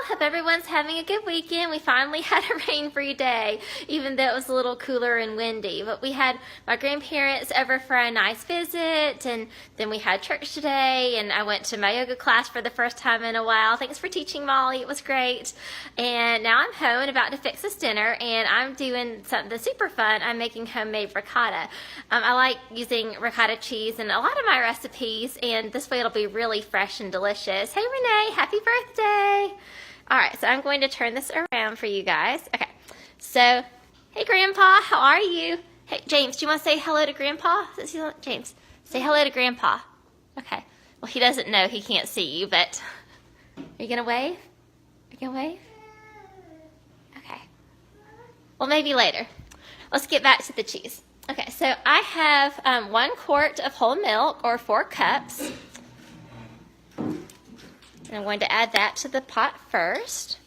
Hope everyone's having a good weekend. We finally had a rain-free day, even though it was a little cooler and windy. But we had my grandparents over for a nice visit, and then we had church today, and I went to my yoga class for the first time in a while. Thanks for teaching, Molly. It was great. And now I'm home and about to fix us dinner, and I'm doing something super fun. I'm making homemade ricotta. I like using ricotta cheese in a lot of my recipes, and this way it'll be really fresh and delicious. Hey, Renee, happy birthday. All right, so I'm going to turn this around for you guys. Okay, so, hey, Grandpa, how are you? Hey, James, do you want to say hello to Grandpa? James, say hello to Grandpa. Okay, well, he doesn't know, he can't see you, but are you going to wave? Are you going to wave? Okay, well, maybe later. Let's get back to the cheese. Okay, so I have 1 quart of whole milk, or 4 cups. And I'm going to add that to the pot first.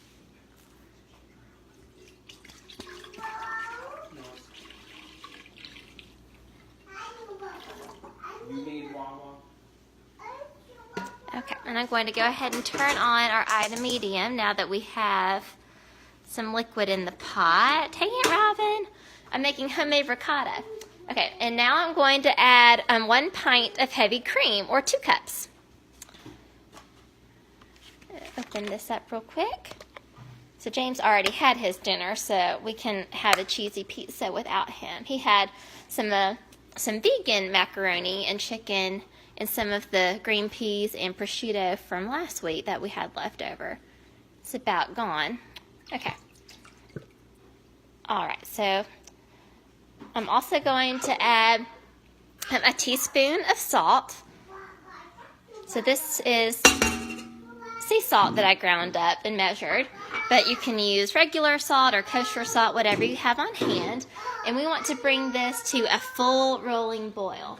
Okay, and I'm going to go ahead and turn on our eye to medium now that we have some liquid in the pot. Hey, Aunt Robin, I'm making homemade ricotta. Okay, and now I'm going to add 1 pint of heavy cream, or 2 cups. Open this up real quick. So James already had his dinner, so we can have a cheesy pizza without him. He had some vegan macaroni and chicken and some of the green peas and prosciutto from last week that we had left over. It's about gone. Okay. All right, so I'm also going to add a teaspoon of salt. So this is sea salt that I ground up and measured, but you can use regular salt or kosher salt, whatever you have on hand. And we want to bring this to a full rolling boil.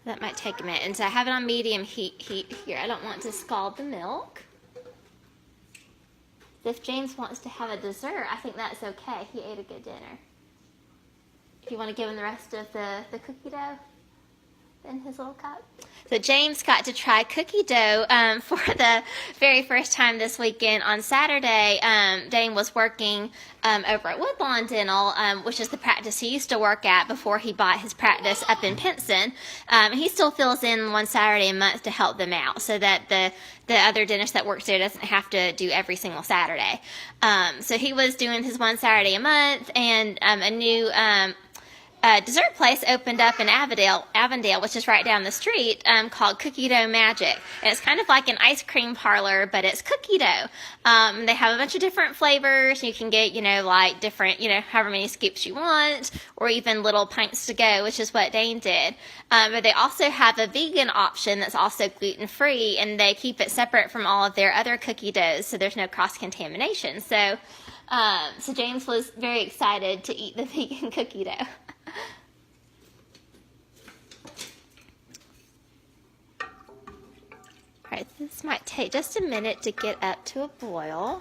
That might take a minute. And so I have it on medium heat here. I don't want to scald the milk. If James wants to have a dessert, I think that's okay. He ate a good dinner. Do you want to give him the rest of the cookie dough in his little cup? So James got to try cookie dough for the very first time this weekend. On Saturday, Dane was working over at Woodlawn Dental, which is the practice he used to work at before he bought his practice up in Pinson. He still fills in 1 Saturday a month to help them out so that the other dentist that works there doesn't have to do every single Saturday. So he was doing his 1 Saturday a month, and a new dessert place opened up in Avondale, which is right down the street, called Cookie Dough Magic. And it's kind of like an ice cream parlor, but it's cookie dough. They have a bunch of different flavors. You can get, like different, however many scoops you want, or even little pints to go, which is what Dane did. But they also have a vegan option that's also gluten-free, and they keep it separate from all of their other cookie doughs, so there's no cross-contamination. So James was very excited to eat the vegan cookie dough. All right, this might take just a minute to get up to a boil.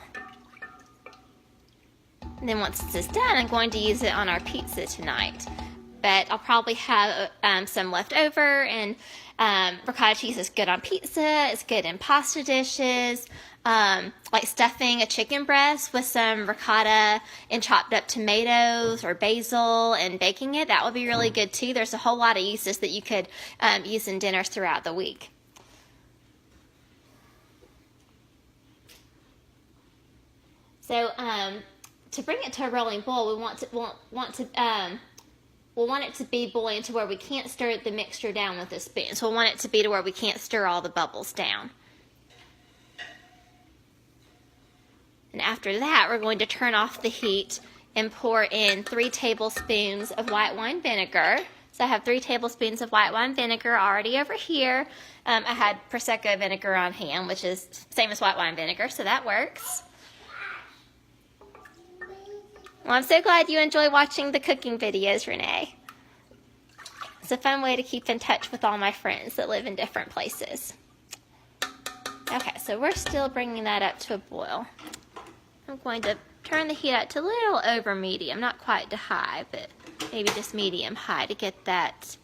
And then once this is done, I'm going to use it on our pizza tonight. But I'll probably have some left over, and ricotta cheese is good on pizza, it's good in pasta dishes, like stuffing a chicken breast with some ricotta and chopped up tomatoes or basil and baking it. That would be really good too. There's a whole lot of uses that you could use in dinners throughout the week. So to bring it to a rolling boil, we'll want it to be boiling to where we can't stir the mixture down with a spoon. So we'll want it to be to where we can't stir all the bubbles down. And after that, we're going to turn off the heat and pour in 3 tablespoons of white wine vinegar. So I have 3 tablespoons of white wine vinegar already over here. I had Prosecco vinegar on hand, which is same as white wine vinegar, so that works. Well, I'm so glad you enjoy watching the cooking videos, Renee. It's a fun way to keep in touch with all my friends that live in different places. Okay, so we're still bringing that up to a boil. I'm going to turn the heat up to a little over medium, not quite to high, but maybe just medium high to get that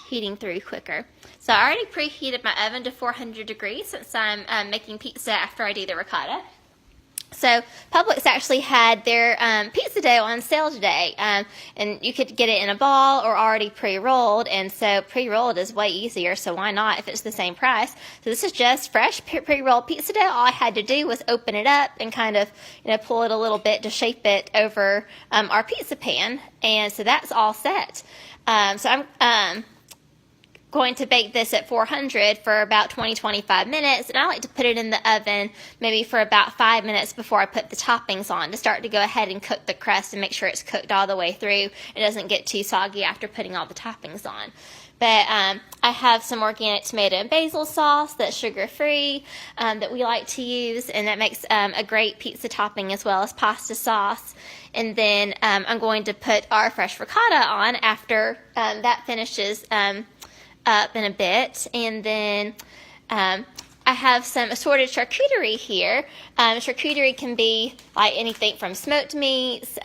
heating through quicker. So I already preheated my oven to 400 degrees since I'm making pizza after I do the ricotta. So Publix actually had their pizza dough on sale today, and you could get it in a ball or already pre-rolled, and so pre-rolled is way easier, so why not if it's the same price? So this is just fresh pre-rolled pizza dough. All I had to do was open it up and kind of, pull it a little bit to shape it over our pizza pan, and so that's all set. So I'm going to bake this at 400 for about 20-25 minutes, and I like to put it in the oven maybe for about 5 minutes before I put the toppings on to start to go ahead and cook the crust and make sure it's cooked all the way through. It doesn't get too soggy after putting all the toppings on. But I have some organic tomato and basil sauce that's sugar-free that we like to use, and that makes a great pizza topping as well as pasta sauce. And then I'm going to put our fresh ricotta on after that finishes up in a bit. And then I have some assorted charcuterie here. Charcuterie can be like anything from smoked meats,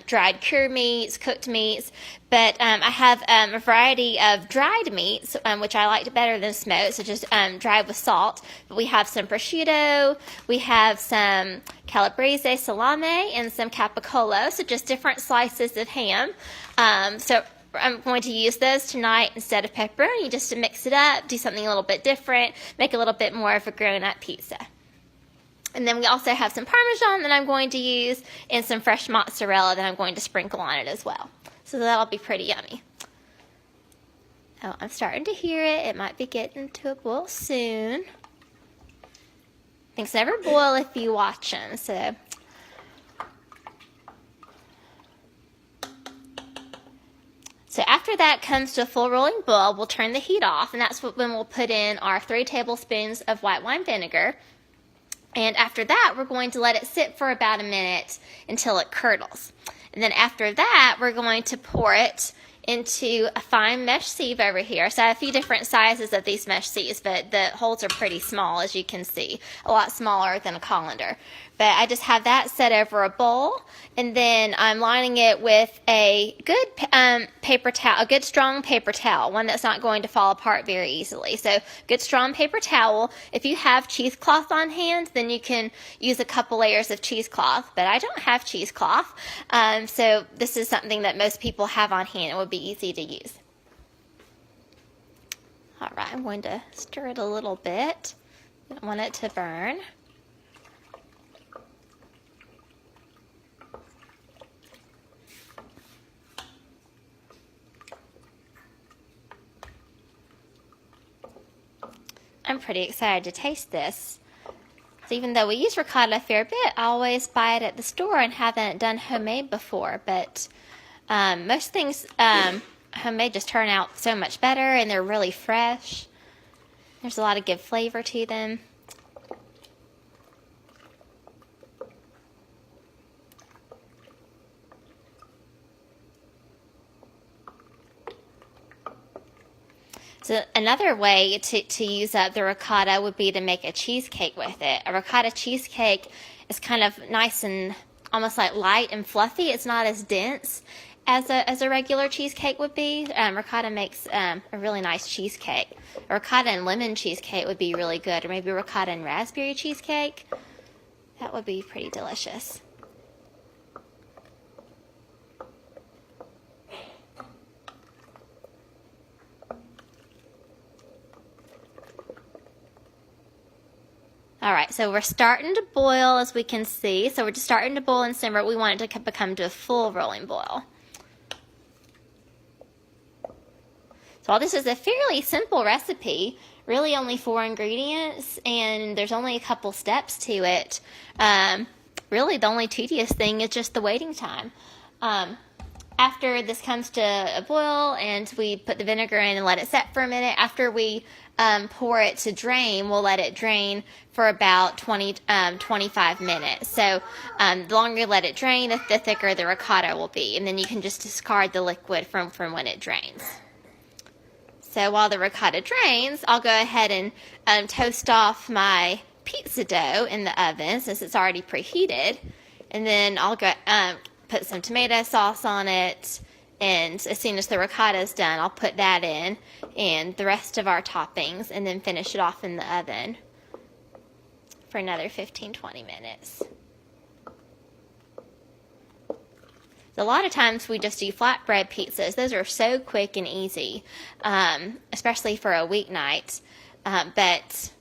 dried cured meats, cooked meats, but I have a variety of dried meats, which I liked better than smoked, so just dried with salt. But we have some prosciutto, we have some calabrese salame, and some capicola, so just different slices of ham. So I'm going to use those tonight instead of pepperoni just to mix it up, do something a little bit different, make a little bit more of a grown-up pizza. And then we also have some Parmesan that I'm going to use and some fresh mozzarella that I'm going to sprinkle on it as well. So that'll be pretty yummy. Oh, I'm starting to hear it. It might be getting to a boil soon. Things never boil if you watch them, so... So after that comes to a full rolling boil, we'll turn the heat off, and that's when we'll put in our 3 tablespoons of white wine vinegar. And after that, we're going to let it sit for about a minute until it curdles. And then after that, we're going to pour it into a fine mesh sieve over here. So I have a few different sizes of these mesh sieves, but the holes are pretty small, as you can see, a lot smaller than a colander. But I just have that set over a bowl, and then I'm lining it with a good paper towel, a good strong paper towel, one that's not going to fall apart very easily. So good strong paper towel. If you have cheesecloth on hand, then you can use a couple layers of cheesecloth, but I don't have cheesecloth, so this is something that most people have on hand. It would be easy to use. All right, I'm going to stir it a little bit. I don't want it to burn. I'm pretty excited to taste this. So even though we use ricotta a fair bit, I always buy it at the store and haven't done homemade before. But most things homemade just turn out so much better, and they're really fresh. There's a lot of good flavor to them. So another way to use up the ricotta would be to make a cheesecake with it. A ricotta cheesecake is kind of nice and almost like light and fluffy. It's not as dense as a regular cheesecake would be. Ricotta makes a really nice cheesecake. A ricotta and lemon cheesecake would be really good, or maybe ricotta and raspberry cheesecake. That would be pretty delicious. All right, so we're starting to boil, as we can see. So we're just starting to boil and simmer. We want it to become to a full rolling boil. So while this is a fairly simple recipe, really only 4 ingredients, and there's only a couple steps to it. Really, the only tedious thing is just the waiting time. After this comes to a boil and we put the vinegar in and let it set for a minute, after we pour it to drain, we'll let it drain for about 25 minutes. So the longer you let it drain, the thicker the ricotta will be. And then you can just discard the liquid from when it drains. So while the ricotta drains, I'll go ahead and toast off my pizza dough in the oven since it's already preheated. And then I'll go put some tomato sauce on it And as soon as the ricotta is done, I'll put that in and the rest of our toppings, and then finish it off in the oven for another 15-20 minutes. A lot of times we just do flatbread pizzas. Those are so quick and easy, especially for a weeknight. But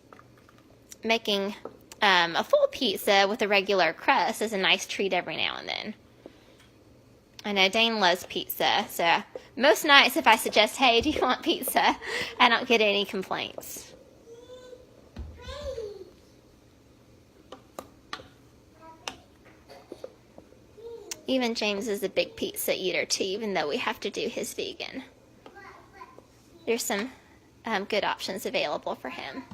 making a full pizza with a regular crust is a nice treat every now and then. I know Dane loves pizza, so most nights if I suggest, hey, do you want pizza, I don't get any complaints. Even James is a big pizza eater too, even though we have to do his vegan. There's some good options available for him.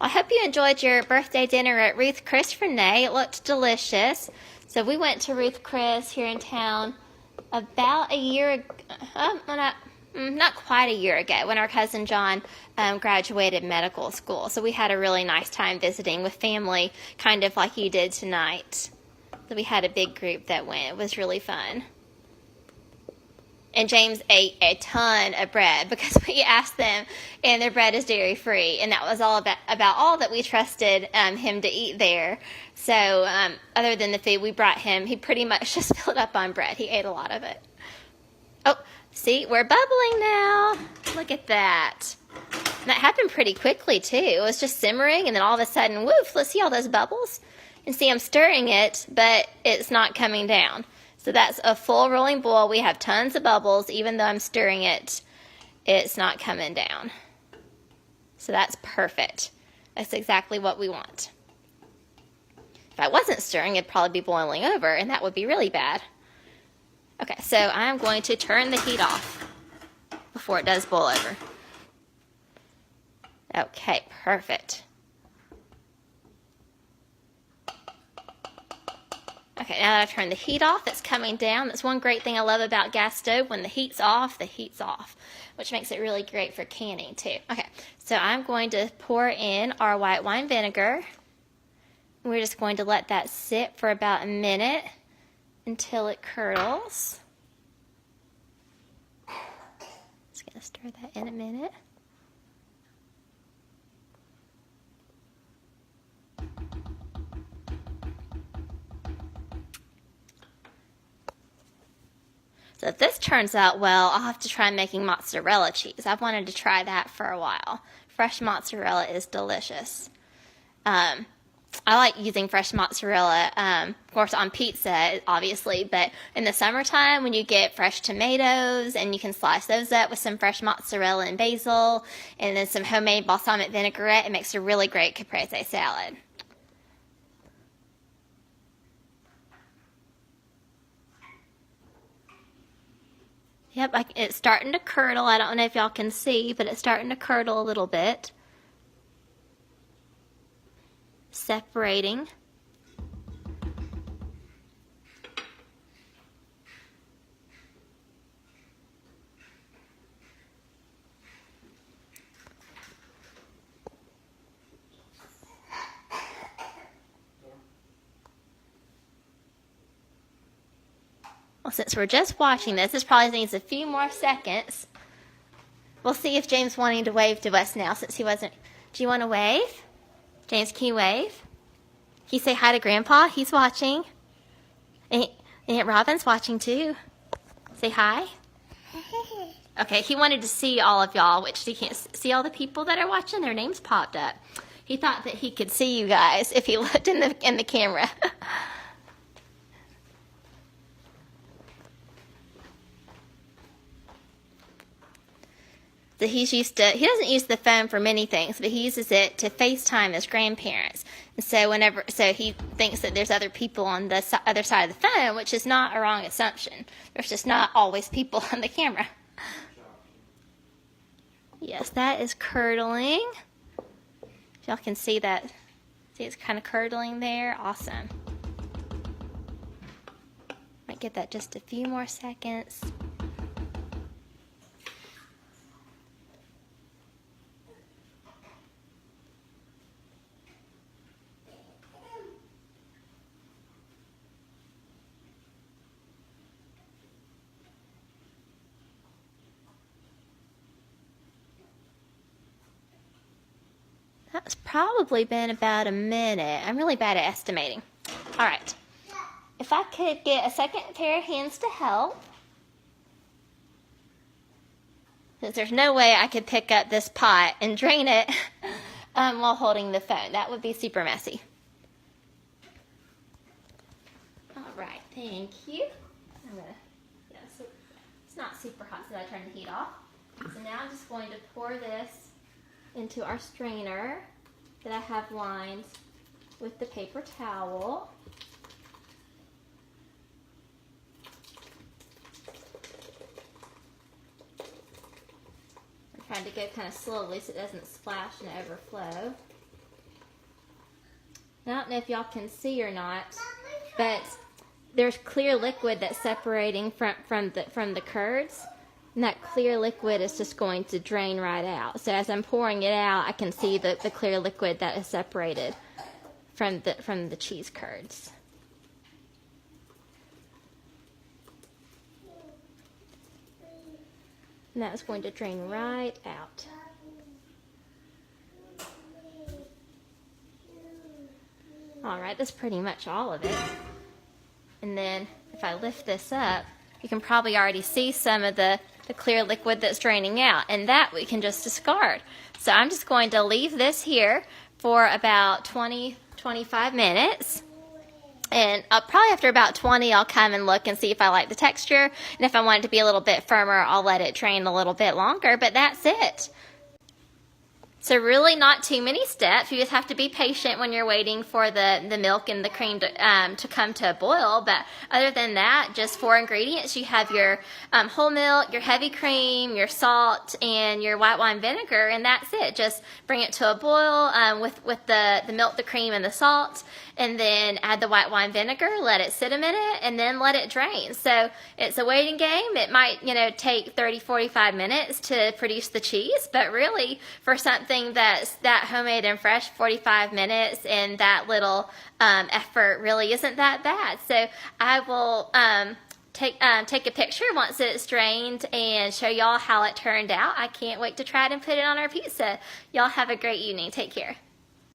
I hope you enjoyed your birthday dinner at Ruth Chris Renee. It looked delicious. So we went to Ruth Chris here in town about a year ago, not quite a year ago, when our cousin John graduated medical school. So we had a really nice time visiting with family, kind of like you did tonight. So we had a big group that went. It was really fun. And James ate a ton of bread because we asked them, and their bread is dairy-free. And that was all about all that we trusted him to eat there. So other than the food we brought him, he pretty much just filled up on bread. He ate a lot of it. Oh, see, we're bubbling now. Look at that. And that happened pretty quickly, too. It was just simmering, and then all of a sudden, woof, let's see all those bubbles. And see, I'm stirring it, but it's not coming down. So that's a full rolling boil. We have tons of bubbles. Even though I'm stirring it, it's not coming down. So that's perfect. That's exactly what we want. If I wasn't stirring, it'd probably be boiling over, and that would be really bad. Okay, so I'm going to turn the heat off before it does boil over. Okay, perfect. Okay, now that I've turned the heat off, it's coming down. That's one great thing I love about gas stove. When the heat's off, which makes it really great for canning too. Okay, so I'm going to pour in our white wine vinegar. We're just going to let that sit for about a minute until it curdles. Just going to stir that in a minute. So if this turns out well, I'll have to try making mozzarella cheese. I've wanted to try that for a while. Fresh mozzarella is delicious. I like using fresh mozzarella, of course, on pizza, obviously, but in the summertime when you get fresh tomatoes and you can slice those up with some fresh mozzarella and basil and then some homemade balsamic vinaigrette, it makes a really great caprese salad. Yep, it's starting to curdle. I don't know if y'all can see, but it's starting to curdle a little bit. Separating. Well, since we're just watching this probably needs a few more seconds. We'll see if James wanting to wave to us now since he wasn't. Do you want to wave? James, can you wave? Can you say hi to Grandpa? He's watching. And Aunt Robin's watching too. Say hi. Okay, he wanted to see all of y'all, which he can't see all the people that are watching. Their names popped up. He thought that he could see you guys if he looked in the camera. So he doesn't use the phone for many things, but he uses it to FaceTime his grandparents. And so he thinks that there's other people on the other side of the phone, which is not a wrong assumption. There's just not always people on the camera. Yes, that is curdling. If y'all can see that. See, it's kind of curdling there. Awesome. Might get that just a few more seconds. That's probably been about a minute. I'm really bad at estimating. All right. If I could get a second pair of hands to help, since there's no way I could pick up this pot and drain it while holding the phone. That would be super messy. All right, thank you. So it's not super hot, so I turned the heat off. So now I'm just going to pour this into our strainer that I have lined with the paper towel. I'm trying to go kind of slowly so it doesn't splash and overflow. I don't know if y'all can see or not, but there's clear liquid that's separating from the curds. And that clear liquid is just going to drain right out. So as I'm pouring it out, I can see the clear liquid that is separated from the cheese curds. And that is going to drain right out. All right, that's pretty much all of it. And then if I lift this up, you can probably already see some of the clear liquid that's draining out, and that we can just discard. So I'm just going to leave this here for about 20-25 minutes, and probably after about 20 I'll come and look and see if I like the texture, and if I want it to be a little bit firmer I'll let it drain a little bit longer, but that's it. So really not too many steps. You just have to be patient when you're waiting for the milk and the cream to come to a boil. But other than that, just 4 ingredients. You have your whole milk, your heavy cream, your salt, and your white wine vinegar, and that's it. Just bring it to a boil with the milk, the cream, and the salt, and then add the white wine vinegar, let it sit a minute, and then let it drain. So it's a waiting game. It might, take 30-45 minutes to produce the cheese, but really for something that's that homemade and fresh, 45 minutes and that little effort really isn't that bad. So I will take a picture once it's drained and show y'all how it turned out. I can't wait to try it and put it on our pizza. Y'all have a great evening. Take care.